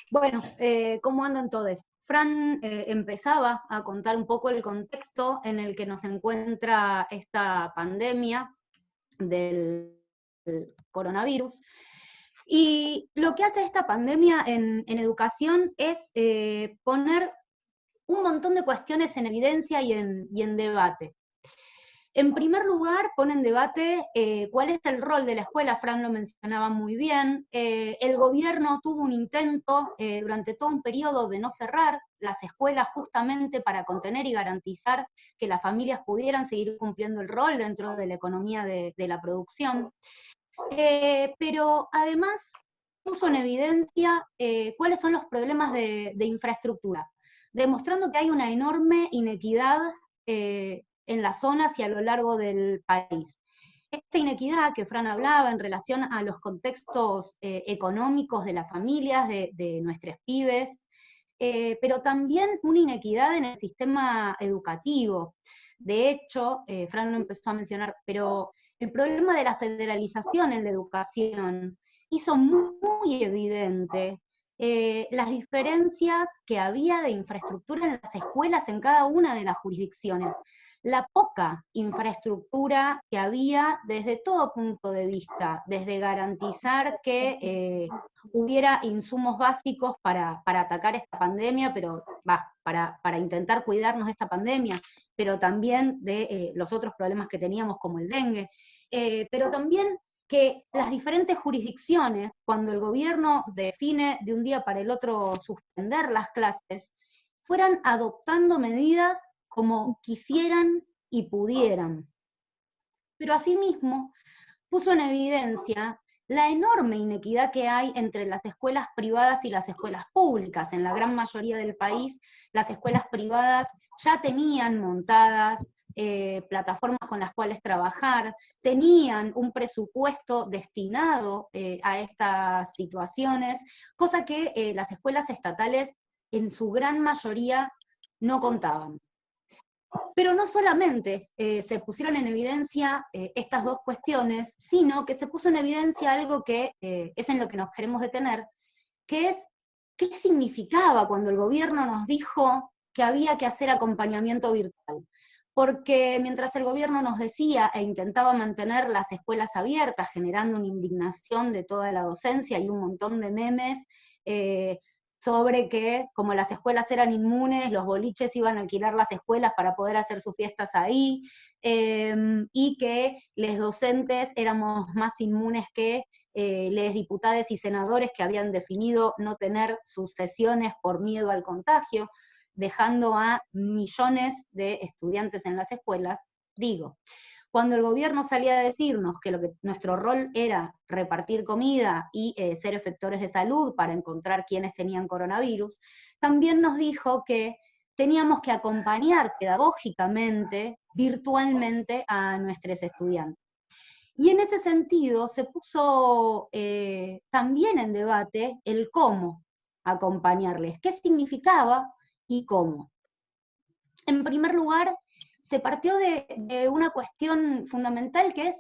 Bueno, ¿cómo andan todos? Fran empezaba a contar un poco el contexto en el que nos encuentra esta pandemia del coronavirus. Y lo que hace esta pandemia en educación es poner un montón de cuestiones en evidencia y en debate. En primer lugar, pone en debate cuál es el rol de la escuela, Fran lo mencionaba muy bien. El gobierno tuvo un intento durante todo un periodo de no cerrar las escuelas justamente para contener y garantizar que las familias pudieran seguir cumpliendo el rol dentro de la economía de la producción. Pero además puso en evidencia cuáles son los problemas de infraestructura, demostrando que hay una enorme inequidad en las zonas y a lo largo del país. Esta inequidad que Fran hablaba en relación a los contextos económicos de las familias, de nuestros pibes, pero también una inequidad en el sistema educativo. De hecho, Fran lo empezó a mencionar, pero el problema de la federalización en la educación hizo muy evidente las diferencias que había de infraestructura en las escuelas en cada una de las jurisdicciones, la poca infraestructura que había desde todo punto de vista, desde garantizar que hubiera insumos básicos para atacar esta pandemia, pero para intentar cuidarnos de esta pandemia, pero también de los otros problemas que teníamos como el dengue, pero también que las diferentes jurisdicciones, cuando el gobierno define de un día para el otro suspender las clases, fueran adoptando medidas como quisieran y pudieran. Pero asimismo puso en evidencia la enorme inequidad que hay entre las escuelas privadas y las escuelas públicas. En la gran mayoría del país, las escuelas privadas ya tenían montadas plataformas con las cuales trabajar, tenían un presupuesto destinado a estas situaciones, cosa que las escuelas estatales en su gran mayoría no contaban. Pero no solamente se pusieron en evidencia estas dos cuestiones, sino que se puso en evidencia algo que es en lo que nos queremos detener, que es qué significaba cuando el gobierno nos dijo que había que hacer acompañamiento virtual. Porque mientras el gobierno nos decía e intentaba mantener las escuelas abiertas, generando una indignación de toda la docencia y un montón de memes, sobre que como las escuelas eran inmunes, los boliches iban a alquilar las escuelas para poder hacer sus fiestas ahí, y que los docentes éramos más inmunes que les diputados y senadores que habían definido no tener sus sesiones por miedo al contagio, dejando a millones de estudiantes en las escuelas. Digo, cuando el gobierno salía a decirnos que nuestro rol era repartir comida y ser efectores de salud para encontrar quienes tenían coronavirus, también nos dijo que teníamos que acompañar pedagógicamente, virtualmente, a nuestros estudiantes. Y en ese sentido se puso también en debate el cómo acompañarles, qué significaba y cómo. En primer lugar, se partió de una cuestión fundamental que es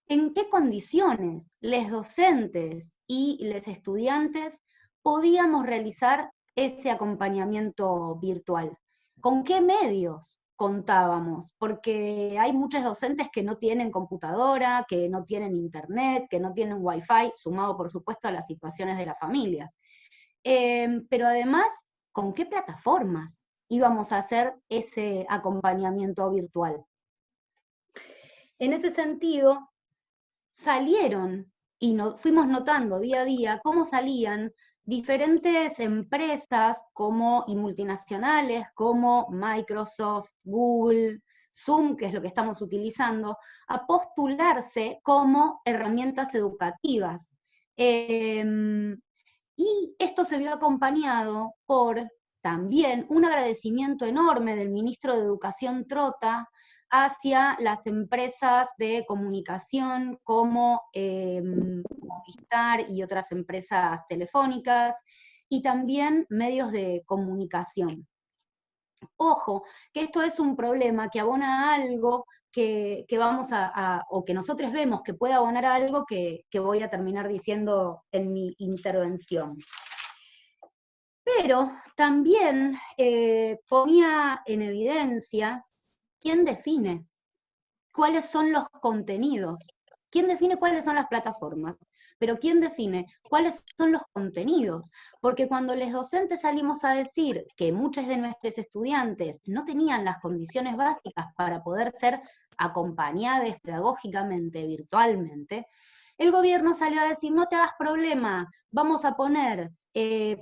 en qué condiciones los docentes y los estudiantes podíamos realizar ese acompañamiento virtual. ¿Con qué medios contábamos? Porque hay muchos docentes que no tienen computadora, que no tienen internet, que no tienen wifi, sumado por supuesto a las situaciones de las familias. Pero además, ¿con qué plataformas íbamos a hacer ese acompañamiento virtual? En ese sentido, salieron y fuimos notando día a día cómo salían diferentes empresas como, y multinacionales como Microsoft, Google, Zoom, que es lo que estamos utilizando, a postularse como herramientas educativas. Y esto se vio acompañado por también un agradecimiento enorme del ministro de Educación Trota hacia las empresas de comunicación como Movistar y otras empresas telefónicas, y también medios de comunicación. Ojo, que esto es un problema que abona a algo que vamos o que nosotros vemos que puede abonar a algo que voy a terminar diciendo en mi intervención. Pero también ponía en evidencia quién define cuáles son los contenidos, quién define cuáles son las plataformas, pero quién define cuáles son los contenidos, porque cuando los docentes salimos a decir que muchos de nuestros estudiantes no tenían las condiciones básicas para poder ser acompañados pedagógicamente, virtualmente, el gobierno salió a decir, no te hagas problema, vamos a poner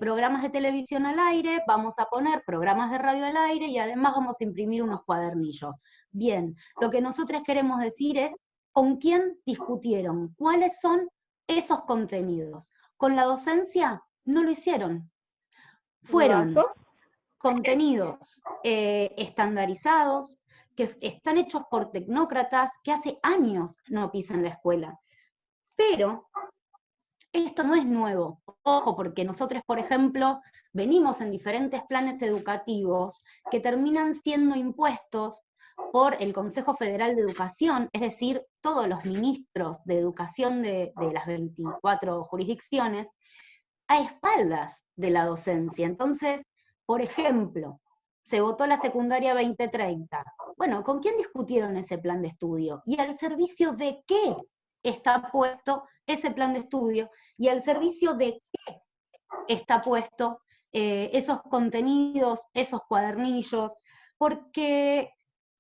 programas de televisión al aire, vamos a poner programas de radio al aire y además vamos a imprimir unos cuadernillos. Bien, lo que nosotros queremos decir es con quién discutieron, cuáles son esos contenidos. Con la docencia no lo hicieron. Fueron contenidos estandarizados, que están hechos por tecnócratas que hace años no pisan la escuela. Pero esto no es nuevo. Ojo, porque nosotros, por ejemplo, venimos en diferentes planes educativos que terminan siendo impuestos por el Consejo Federal de Educación, es decir, todos los ministros de educación de las 24 jurisdicciones, a espaldas de la docencia. Entonces, por ejemplo, se votó la secundaria 2030. Bueno, ¿con quién discutieron ese plan de estudio? ¿Y al servicio de qué está puesto ese plan de estudio? ¿Y al servicio de qué está puesto esos contenidos, esos cuadernillos? Porque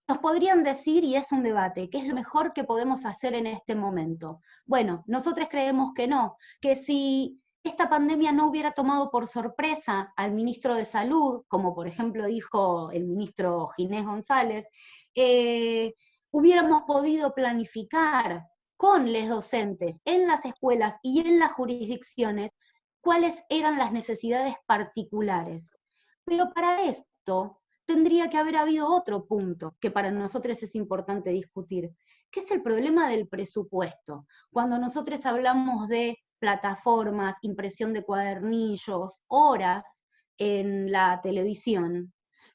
nos podrían decir, y es un debate, ¿qué es lo mejor que podemos hacer en este momento? Bueno, nosotros creemos que no, que si esta pandemia no hubiera tomado por sorpresa al ministro de Salud, como por ejemplo dijo el ministro Ginés González, hubiéramos podido planificar con los docentes en las escuelas y en las jurisdicciones cuáles eran las necesidades particulares. Pero para esto tendría que haber habido otro punto que para nosotros es importante discutir, que es el problema del presupuesto. Cuando nosotros hablamos de plataformas, impresión de cuadernillos, horas en la televisión,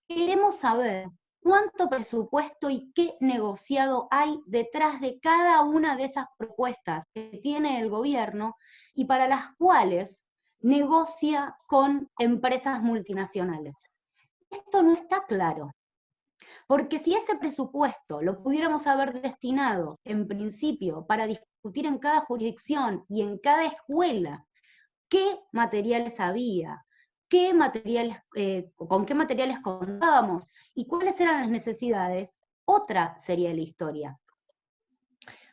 queremos saber cuánto presupuesto y qué negociado hay detrás de cada una de esas propuestas que tiene el gobierno y para las cuales negocia con empresas multinacionales. Esto no está claro, porque si ese presupuesto lo pudiéramos haber destinado en principio para discutir en cada jurisdicción y en cada escuela qué materiales había, qué materiales, con qué materiales contábamos y cuáles eran las necesidades, otra sería la historia.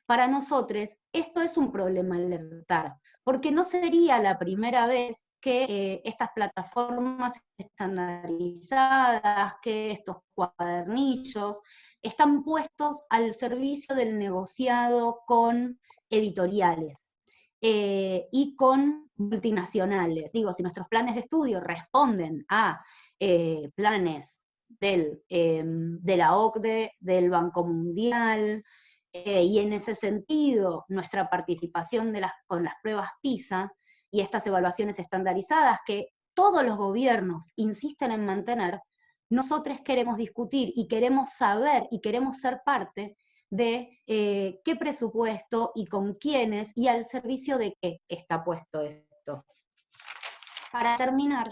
Para nosotros esto es un problema alertar, porque no sería la primera vez que estas plataformas estandarizadas, que estos cuadernillos, están puestos al servicio del negociado con editoriales y con multinacionales. Digo, si nuestros planes de estudio responden a planes de la OCDE, del Banco Mundial, y en ese sentido nuestra participación con las pruebas PISA y estas evaluaciones estandarizadas que todos los gobiernos insisten en mantener, nosotros queremos discutir y queremos saber y queremos ser parte de qué presupuesto y con quiénes y al servicio de qué está puesto esto. Para terminar,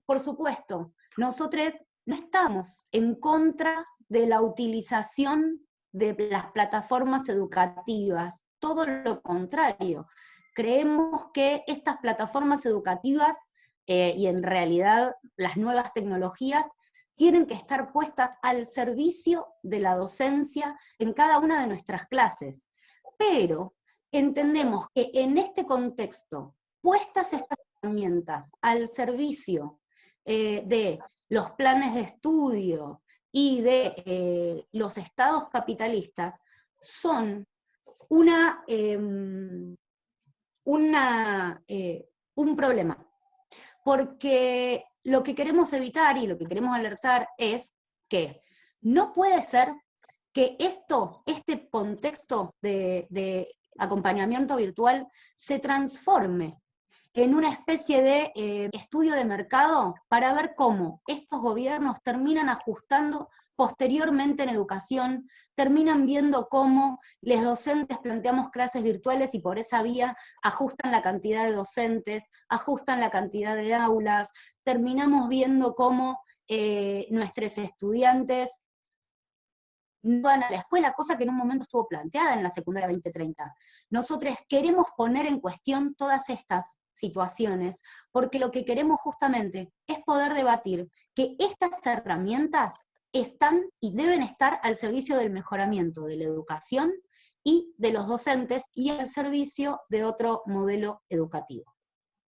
por supuesto, nosotros no estamos en contra de la utilización de las plataformas educativas, todo lo contrario. Creemos que estas plataformas educativas y en realidad las nuevas tecnologías tienen que estar puestas al servicio de la docencia en cada una de nuestras clases. Pero entendemos que en este contexto, puestas estas herramientas al servicio de los planes de estudio y de los estados capitalistas, son un problema. Porque lo que queremos evitar y lo que queremos alertar es que no puede ser que este contexto de acompañamiento virtual se transforme en una especie de estudio de mercado para ver cómo estos gobiernos terminan ajustando posteriormente en educación terminan viendo cómo los docentes planteamos clases virtuales y por esa vía ajustan la cantidad de docentes, ajustan la cantidad de aulas, terminamos viendo cómo nuestros estudiantes no van a la escuela, cosa que en un momento estuvo planteada en la secundaria 2030. Nosotros queremos poner en cuestión todas estas situaciones, porque lo que queremos justamente es poder debatir que estas herramientas están y deben estar al servicio del mejoramiento de la educación y de los docentes y al servicio de otro modelo educativo.